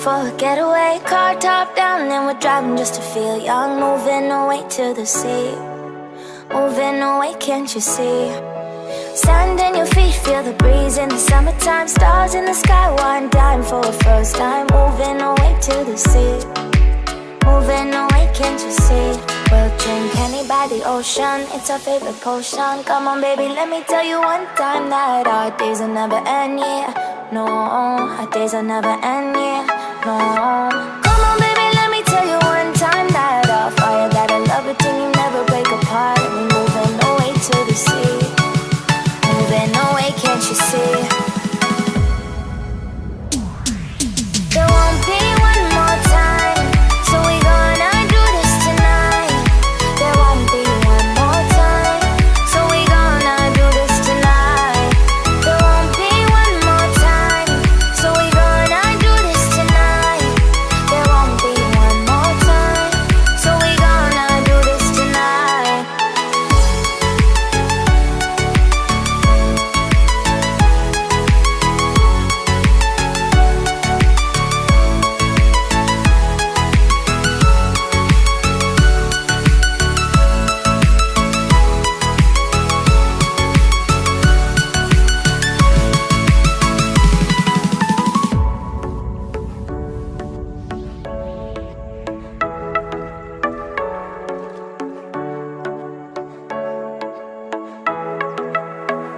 for a getaway. Car top down and we're driving just to feel young. Moving away to the sea, moving away, can't you see? Sand in your feet, feel the breeze in the summertime. Stars in the sky, one dime for a first time. Moving away to the sea, moving away, can't you see? We'll drink honey by the ocean, it's our favorite potion. Come on baby, let me tell you one time that our days will never end, yeah. No, our days will never end, yeah. No. Come on baby, let me tell you one time that our fire got a love it till you never break apart. We're moving away to the sea, moving away, can't you see? There won't be one more time, so we gonna do this tonight. There won't be one more time, so we gonna do this tonight. There won't be one more time, so we gonna do this tonight. There won't be one more time, so we gonna do this tonight.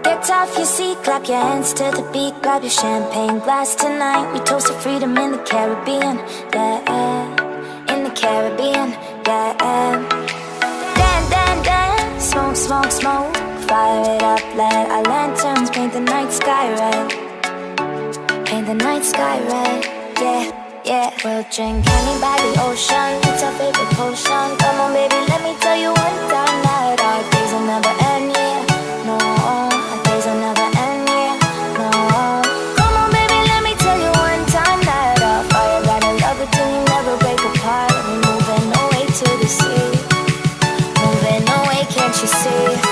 Get off your seat, clap your hands to the beat. Grab your champagne glass tonight. We toast to freedom in the Caribbean, yeah, in the Caribbean, yeah. Dance, dance, dance, smoke, smoke, smoke. Fire it up, let our lanterns paint the night sky red. Paint the night sky red, yeah, yeah. We'll drink honey by the ocean, it's our favorite potion. Come on baby, let me tell you one time that our days will never end, yeah. No, our days will never end, yeah. No. Come on baby, let me tell you one time that our fire got a love it till you never break apart. We're moving away to the sea, moving away, can't you see?